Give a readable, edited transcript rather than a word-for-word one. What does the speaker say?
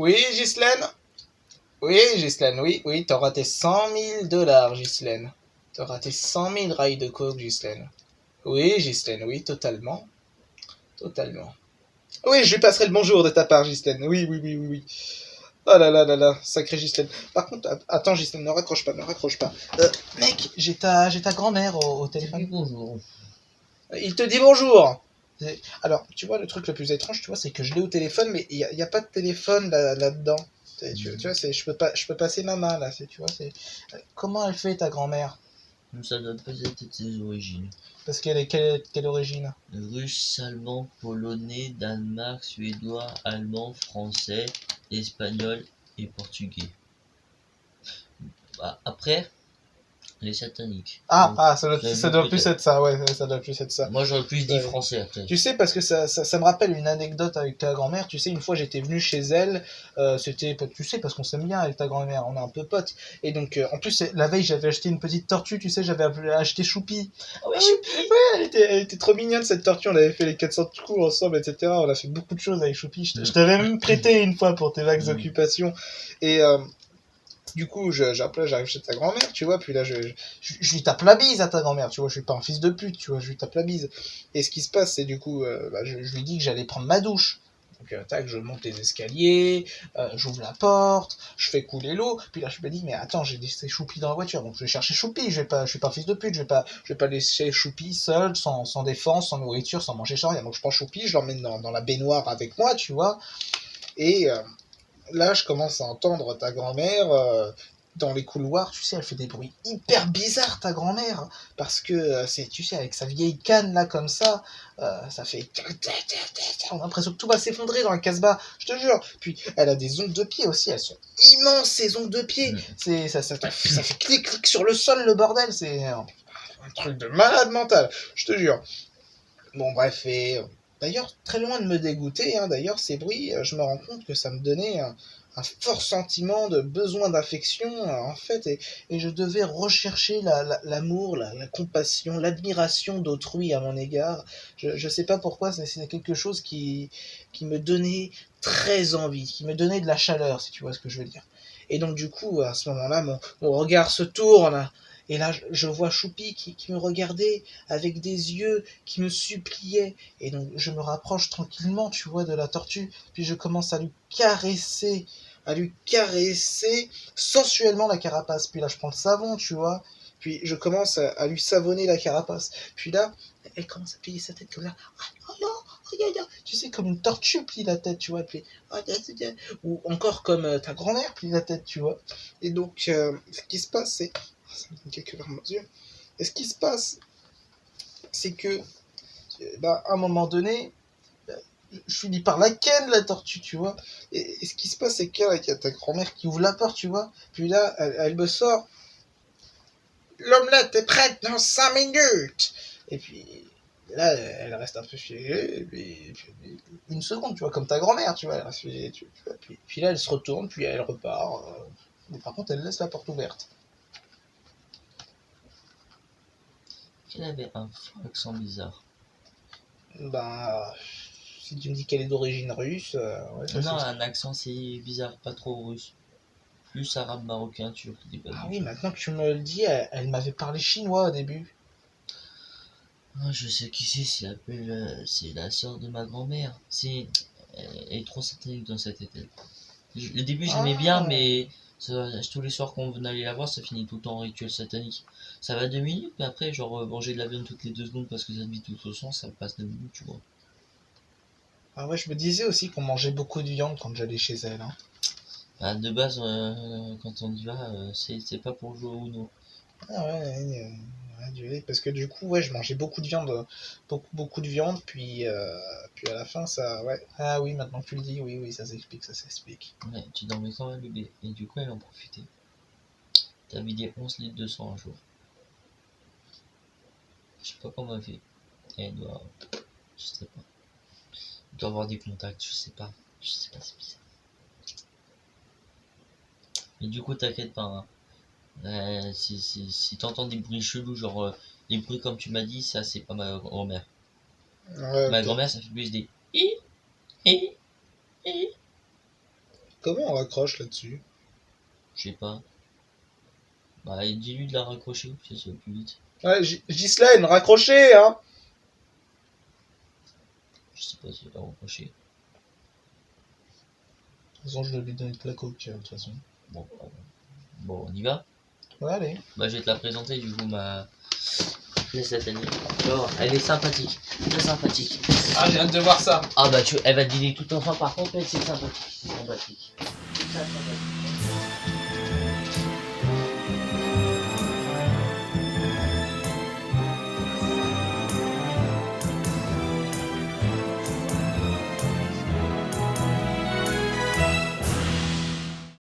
Oui, Ghislaine? Oui, Ghislaine, oui, oui, t'auras tes 100 000 $, Ghislaine. T'auras tes 100 000 rails de coke, Ghislaine. Oui, Ghislaine, oui, totalement. Totalement. Oui, je lui passerai le bonjour de ta part, Ghislaine. Oui, oui, oui, oui, oui. Oh là là là là, sacré Ghislaine. Par contre, attends, Ghislaine, ne raccroche pas, ne raccroche pas. Mec, j'ai ta grand-mère au téléphone. Bonjour. Il te dit bonjour. Alors, tu vois, le truc le plus étrange, tu vois, c'est que je l'ai au téléphone, mais il y a pas de téléphone là-dedans. Tu vois, je peux passer ma main là. Tu vois, comment elle fait ta grand-mère? Ça doit pas être ses origines. Parce qu'elle est quelle origine? Russe, allemand, polonais, Danemark, suédois, allemand, français, espagnol et portugais. Après, les sataniques. Ça doit plus être ça, ouais, ça doit plus être ça. Moi j'aurais plus dit français après. Tu sais, parce que ça me rappelle une anecdote avec ta grand-mère. Tu sais, une fois j'étais venu chez elle, tu sais, parce qu'on s'aime bien avec ta grand-mère, on est un peu potes. Et donc, en plus, la veille, j'avais acheté une petite tortue, tu sais, j'avais acheté Choupi. Ah ouais, Choupi! Ouais, elle était trop mignonne cette tortue, on avait fait les 400 coups ensemble, etc. On a fait beaucoup de choses avec Choupi. Je t'avais même prêté une fois pour tes vagues occupations. Et du coup, j'arrive chez ta grand-mère, tu vois, puis là, je lui tape la bise à ta grand-mère, tu vois, je suis pas un fils de pute, tu vois, je lui tape la bise. Et ce qui se passe, c'est du coup, je lui dis que j'allais prendre ma douche. Donc, tac, je monte les escaliers, j'ouvre la porte, je fais couler l'eau, puis là, je me dis, mais attends, j'ai laissé Choupi dans la voiture, donc je vais chercher Choupi, je suis pas un fils de pute, je vais pas laisser Choupi seul, sans défense, sans nourriture, sans manger, sans rien. Donc, je prends Choupi, je l'emmène dans la baignoire avec moi, tu vois, et là, je commence à entendre ta grand-mère dans les couloirs, tu sais, elle fait des bruits hyper bizarres, ta grand-mère, parce que tu sais, avec sa vieille canne là comme ça fait, on a l'impression que tout va s'effondrer dans la Casbah, je te jure. Puis elle a des ongles de pied aussi, elles sont immenses ces ongles de pied. Ça fait clic clic sur le sol le bordel, c'est un truc de malade mental, je te jure. Bon bref, et d'ailleurs, très loin de me dégoûter, hein, d'ailleurs, ces bruits, je me rends compte que ça me donnait un fort sentiment de besoin d'affection, en fait, et je devais rechercher l'amour, la compassion, l'admiration d'autrui à mon égard. Je sais pas pourquoi, c'est quelque chose qui me donnait très envie, qui me donnait de la chaleur, si tu vois ce que je veux dire. Et donc, du coup, à ce moment-là, mon regard se tourne, et là, je vois Choupi qui me regardait avec des yeux qui me suppliaient. Et donc, je me rapproche tranquillement, tu vois, de la tortue. Puis je commence à lui caresser sensuellement la carapace. Puis là, je prends le savon, tu vois. Puis je commence à lui savonner la carapace. Puis là, elle commence à plier sa tête comme ça. Oh non, regarde, tu sais, comme une tortue plie la tête, tu vois. Puis, ou encore comme ta grand-mère plie la tête, tu vois. Et donc, ce qui se passe, c'est... Ça me donne quelques larmes aux yeux. Et ce qui se passe, c'est que, à un moment donné, je finis par la ken, la tortue, tu vois. Et ce qui se passe, c'est qu'il y a ta grand-mère qui ouvre la porte, tu vois. Puis là, elle me sort. L'omelette est prête dans 5 minutes. Et puis là, elle reste un peu figée. Et puis, une seconde, tu vois, comme ta grand-mère, tu vois. Elle reste figée, tu vois. Puis là, elle se retourne, puis elle repart. Mais par contre, elle laisse la porte ouverte. Elle avait un fort accent bizarre. Bah, si tu me dis qu'elle est d'origine russe, ouais, ça Non, c'est... un accent c'est bizarre, pas trop russe. Plus arabe, marocain, turc, des bases. Ah oui, maintenant que tu me le dis, elle m'avait parlé chinois au début. Ah, je sais qui c'est la sœur de ma grand-mère. Elle est trop satanique dans cette tête. Le début j'aimais bien, mais tous les soirs qu'on venait aller la voir, ça finit tout le temps en rituel satanique. Ça va 2 minutes, mais après, genre manger de la viande toutes les 2 secondes parce que ça te vit tout au sens, ça passe 2 minutes, tu vois. Ah ouais, je me disais aussi qu'on mangeait beaucoup de viande quand j'allais chez elle. Hein. Bah, de base, quand on y va, c'est pas pour jouer au Uno. Ah ouais, parce que du coup, ouais, je mangeais beaucoup de viande, beaucoup de viande, puis à la fin, ça, ouais. Ah oui, maintenant que tu le dis, oui, oui, ça s'explique, ça s'explique. Ouais, tu dormais comme un bébé. Et du coup, elle en profitait. T'as vidé 11 litres de sang un jour. Je sais pas comment elle fait. Elle doit. Je sais pas. Elle doit avoir des contacts, je sais pas. Je sais pas, c'est bizarre. Mais du coup, t'inquiète pas. Hein. Si t'entends des bruits chelous, genre des bruits comme tu m'as dit, ça c'est pas ma grand-mère. Ouais, Ma ok. grand-mère, ça fait plus des. Hi, hi, hi. Comment on raccroche là-dessus? Je sais pas. Bah, dis-lui de la raccrocher, puis ça va plus vite. Ouais, Ghislaine, raccrochez, hein. Je sais pas si elle va raccrocher. De toute façon, je dois lui donner de la coke, de toute façon. Bon, on y va. Ouais, allez. Bah, je vais te la présenter du coup, ma pièce satanique. Alors, elle est sympathique, très sympathique. Ah, j'ai hâte de voir ça. Ah bah, elle va te dîner tout enfant, par contre, mais c'est sympathique. C'est sympathique. Très sympathique.